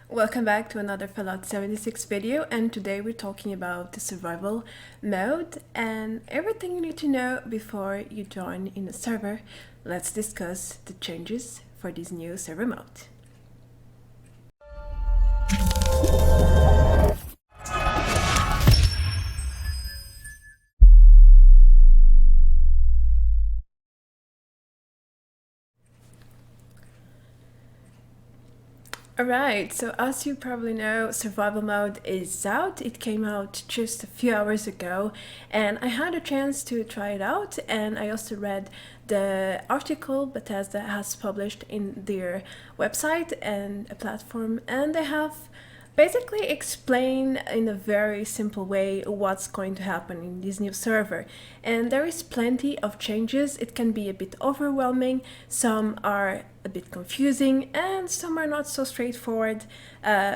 Welcome back to another Fallout 76 video, and today we're talking about the survival mode and everything you need to know before you join in a server. Let's discuss the changes for this new server mode. Alright, so as you probably know, survival mode is out. It came out just a few hours ago and I had a chance to try it out, and I also read the article Bethesda has published in their website and a platform, and they have basically explain in a very simple way what's going to happen in this new server. And there is plenty of changes. It can be a bit overwhelming, some are a bit confusing, and some are not so straightforward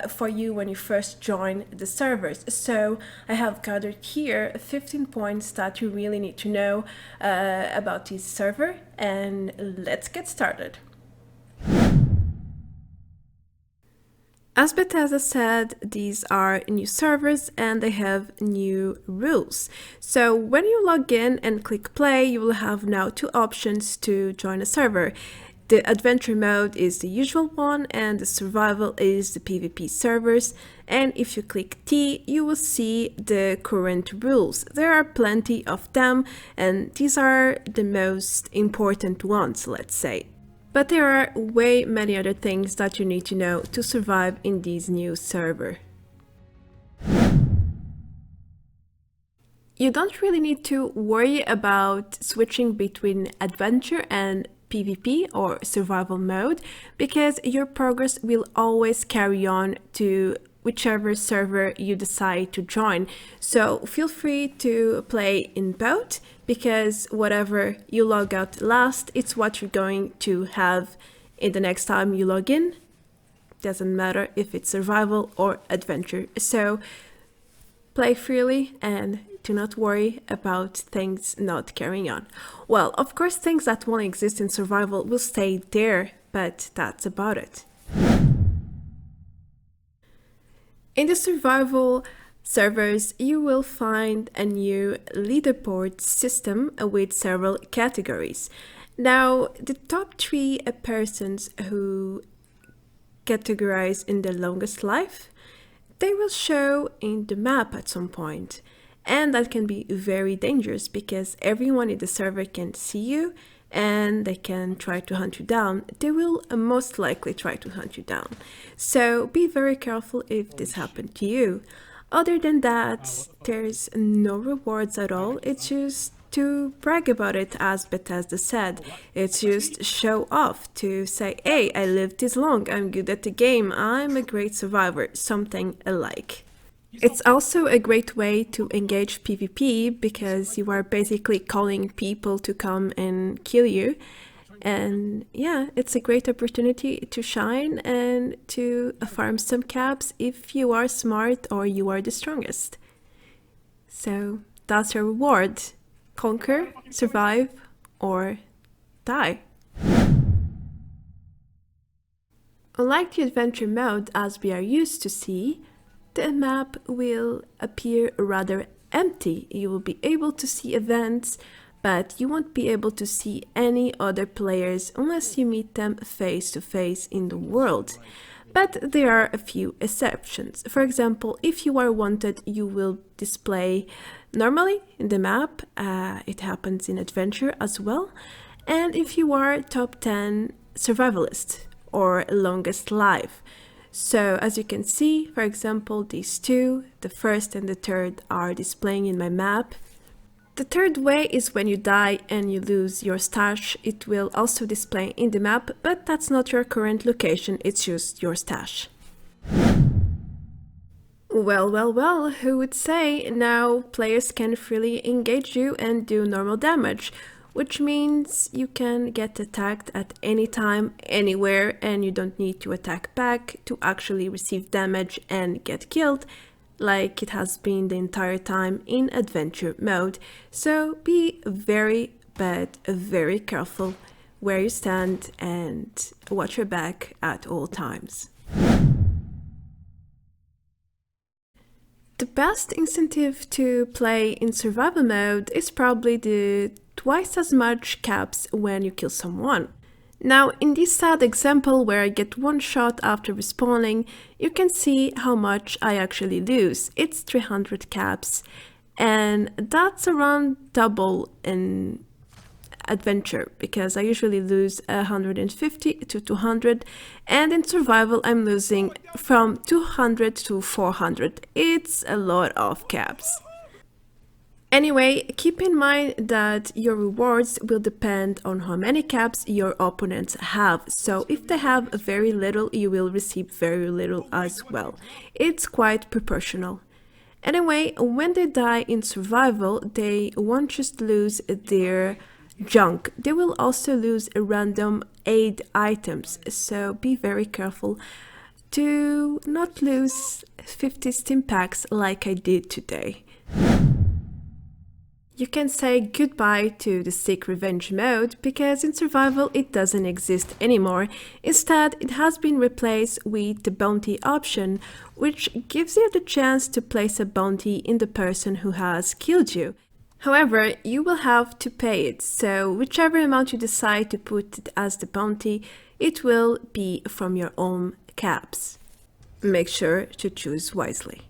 for you when you first join the servers. So I have gathered here 15 points that you really need to know about this server, and let's get started. As Bethesda said, these are new servers and they have new rules. So when you log in and click play, you will have now two options to join a server. The adventure mode is the usual one and the survival is the PvP servers. And if you click T, you will see the current rules. There are plenty of them and these are the most important ones, let's say. But there are way many other things that you need to know to survive in this new server. You don't really need to worry about switching between adventure and PvP or survival mode, because your progress will always carry on to whichever server you decide to join. So feel free to play in both, because whatever you log out last, it's what you're going to have in the next time you log in. Doesn't matter if it's survival or adventure. So play freely and do not worry about things not carrying on. Well, of course, things that won't exist in survival will stay there, but that's about it. In the survival servers, you will find a new leaderboard system with several categories. Now, the top three persons who categorize in the longest life, they will show in the map at some point. And that can be very dangerous because everyone in the server can see you and they can try to hunt you down. They will most likely try to hunt you down. So be very careful if this happened to you. Other than that, there's no rewards at all. It's just to brag about it, as Bethesda said. It's just show off to say, hey, I lived this long, I'm good at the game, I'm a great survivor, something alike. It's also a great way to engage PvP because you are basically calling people to come and kill you. And yeah, it's a great opportunity to shine and to farm some caps if you are smart or you are the strongest. So that's your reward. Conquer, survive, or die. Unlike the adventure mode as we are used to see, the map will appear rather empty. You will be able to see events, but you won't be able to see any other players unless you meet them face to face in the world. But there are a few exceptions. For example, if you are wanted, you will display normally in the map. It happens in adventure as well. And if you are top 10 survivalist or longest life. So as you can see, for example, these two, the first and the third, are displaying in my map. The third way is when you die and you lose your stash. It will also display in the map, but that's not your current location, it's just your stash. Well, who would say now players can freely engage you and do normal damage, which means you can get attacked at any time, anywhere, and you don't need to attack back to actually receive damage and get killed, like it has been the entire time in adventure mode. So be very, but very careful where you stand and watch your back at all times. The best incentive to play in survival mode is probably the twice as much caps when you kill someone. Now, in this sad example where I get one shot after respawning, you can see how much I actually lose. It's 300 caps, and that's around double in adventure, because I usually lose 150 to 200, and in survival I'm losing from 200 to 400. It's a lot of caps. Anyway, keep in mind that your rewards will depend on how many caps your opponents have. So if they have very little, you will receive very little as well. It's quite proportional. Anyway, when they die in survival, they won't just lose their junk. They will also lose random aid items. So be very careful to not lose 50 Stimpaks like I did today. You can say goodbye to the Seek Revenge mode because in survival it doesn't exist anymore. Instead, it has been replaced with the bounty option, which gives you the chance to place a bounty in the person who has killed you. However, you will have to pay it, so whichever amount you decide to put it as the bounty, it will be from your own caps. Make sure to choose wisely.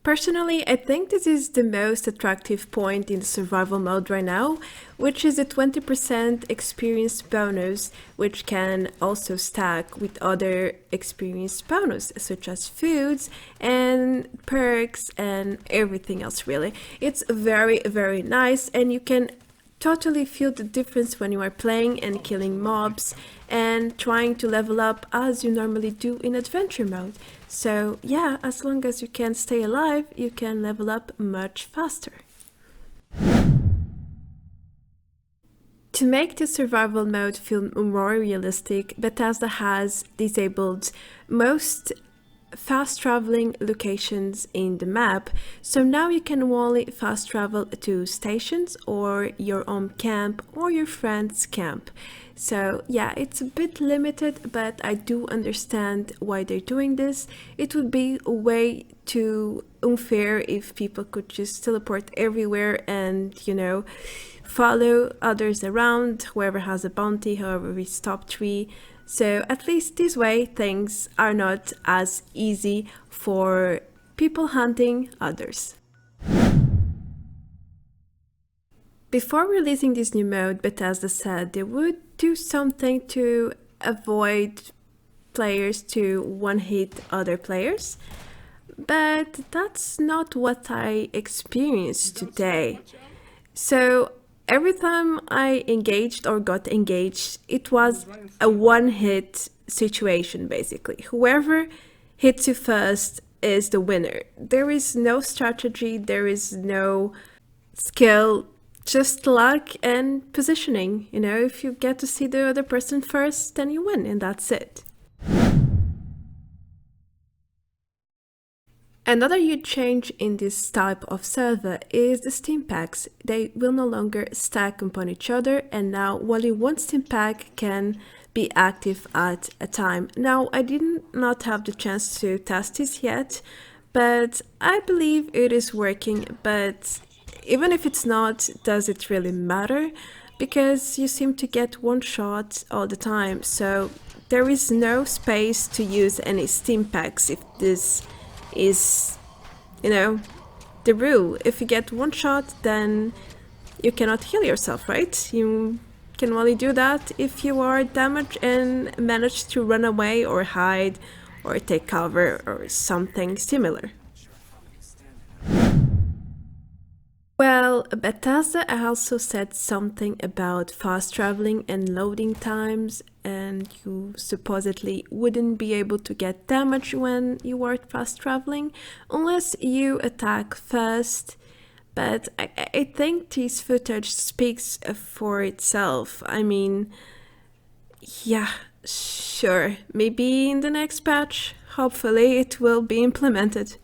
Personally, I think this is the most attractive point in the survival mode right now, which is a 20% experience bonus, which can also stack with other experience bonus, such as foods and perks and everything else really. It's very, very nice, and you can totally feel the difference when you are playing and killing mobs and trying to level up as you normally do in adventure mode. So yeah, as long as you can stay alive, you can level up much faster. To make the survival mode feel more realistic, Bethesda has disabled most fast traveling locations in the map, so now you can only fast travel to stations or your own camp or your friend's camp. So yeah, it's a bit limited, but I do understand why they're doing this. It would be way too unfair if people could just teleport everywhere and, you know, follow others around, whoever has a bounty, whoever is top 3. So at least this way things are not as easy for people hunting others. Before releasing this new mode, Bethesda said they would do something to avoid players to one-hit other players, but that's not what I experienced today. So every time I engaged or got engaged, it was a one-hit situation basically. Whoever hits you first is the winner. There is no strategy, there is no skill, just luck and positioning. You know, if you get to see the other person first, then you win, and that's it. Another huge change in this type of server is the Stimpaks. They will no longer stack upon each other, and now only one Stimpak can be active at a time. Now, I did not have the chance to test this yet, but I believe it is working. But even if it's not, does it really matter? Because you seem to get one shot all the time, so there is no space to use any Stimpaks if this is, you know, the rule. If you get one shot, then you cannot heal yourself, right? You can only do that if you are damaged and manage to run away or hide or take cover or something similar. Well, Bethesda also said something about fast traveling and loading times, and you supposedly wouldn't be able to get damage when you are fast traveling unless you attack first. But I think this footage speaks for itself. I mean, yeah, sure, maybe in the next patch, hopefully it will be implemented.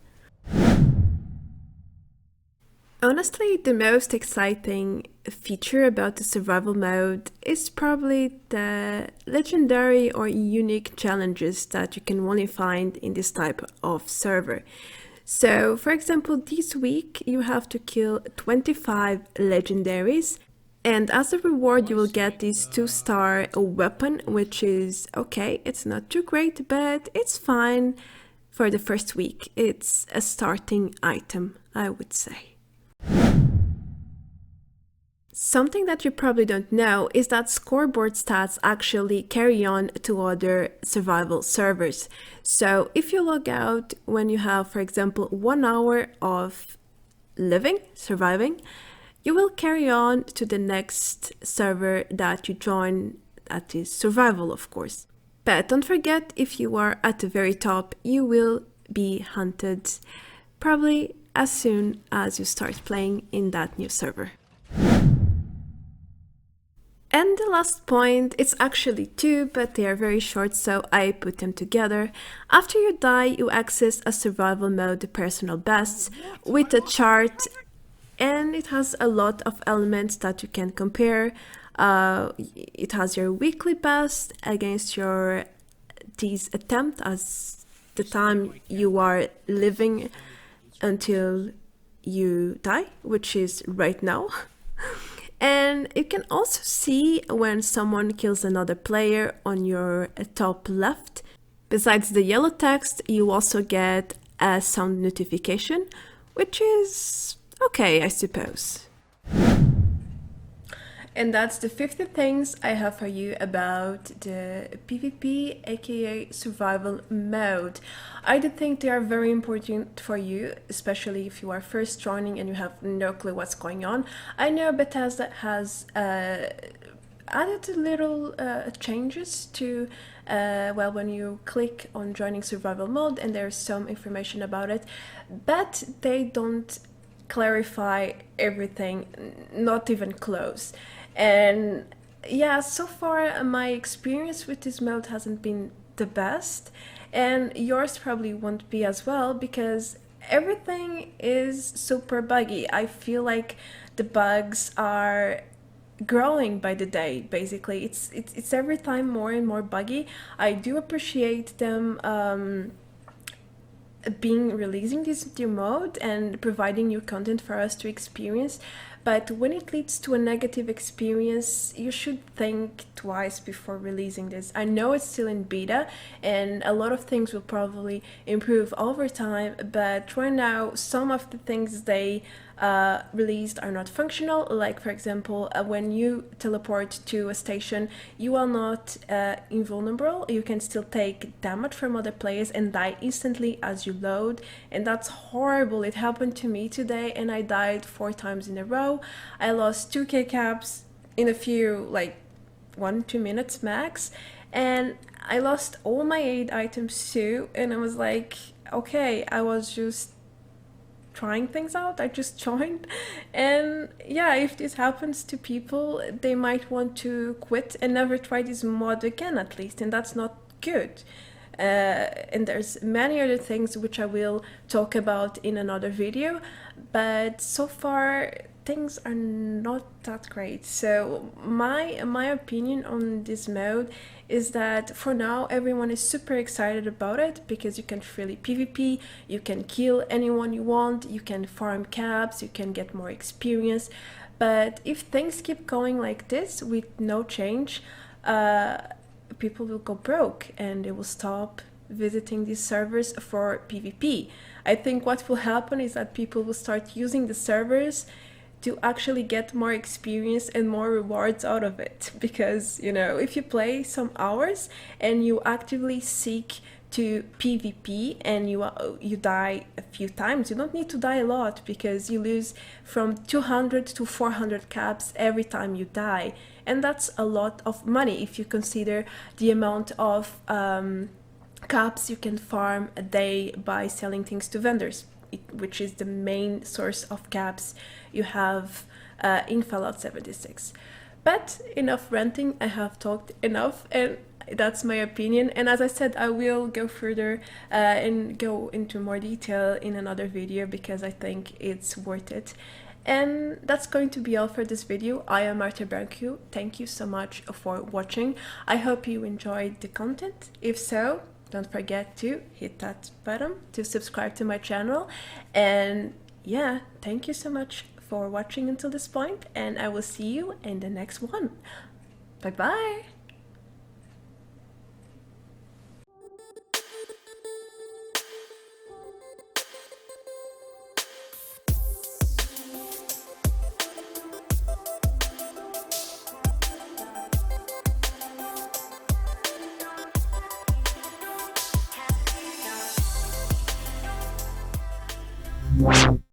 Honestly, the most exciting feature about the survival mode is probably the legendary or unique challenges that you can only find in this type of server. So, for example, this week you have to kill 25 legendaries, and as a reward, you will get this 2-star weapon, which is okay, it's not too great, but it's fine for the first week. It's a starting item, I would say. Something that you probably don't know is that scoreboard stats actually carry on to other survival servers. So if you log out when you have, for example, 1 hour of surviving, you will carry on to the next server that you join, that is survival, of course. But don't forget, if you are at the very top, you will be hunted probably as soon as you start playing in that new server. And the last point, it's actually two, but they are very short, so I put them together. After you die, you access a survival mode personal bests with a chart, and it has a lot of elements that you can compare. It has your weekly best against your this attempt as the time you are living until you die, which is right now. And you can also see when someone kills another player on your top left. Besides the yellow text, you also get a sound notification, which is okay, I suppose. And that's the 50 things I have for you about the PvP, aka survival mode. I do think they are very important for you, especially if you are first joining and you have no clue what's going on. I know Bethesda has added little changes to when you click on joining survival mode, and there's some information about it, but they don't clarify everything, not even close. And yeah, so far my experience with this mode hasn't been the best, and yours probably won't be as well, because everything is super buggy. I feel like the bugs are growing by the day. Basically, it's every time more and more buggy. I do appreciate them releasing this new mode and providing new content for us to experience, but when it leads to a negative experience, you should think twice before releasing this. I know it's still in beta and a lot of things will probably improve over time, but right now some of the things they released are not functional. Like, for example, when you teleport to a station, you are not invulnerable. You can still take damage from other players and die instantly as you load, and that's horrible. It happened to me today and I died 4 times in a row. I lost 2k caps in a few, like 1-2 minutes max, and I lost all my aid items too, and I was like, okay, I was just trying things out. I just joined, and yeah, if this happens to people, they might want to quit and never try this mod again, at least, and that's not good. And there's many other things which I will talk about in another video, but so far things are not that great. So my opinion on this mode is that for now everyone is super excited about it because you can freely PvP, you can kill anyone you want, you can farm caps, you can get more experience. But if things keep going like this with no change, people will go broke and they will stop visiting these servers for PvP. I think what will happen is that people will start using the servers to actually get more experience and more rewards out of it, because, you know, if you play some hours and you actively seek to PvP and you die a few times, you don't need to die a lot, because you lose from 200 to 400 caps every time you die, and that's a lot of money if you consider the amount of caps you can farm a day by selling things to vendors, which is the main source of caps you have in Fallout 76. But enough ranting, I have talked enough, and that's my opinion. And as I said, I will go further and go into more detail in another video because I think it's worth it. And that's going to be all for this video. I am Marta Brancu. Thank you so much for watching. I hope you enjoyed the content. If so, don't forget to hit that button to subscribe to my channel. And yeah, thank you so much for watching until this point, and I will see you in the next one. Bye bye.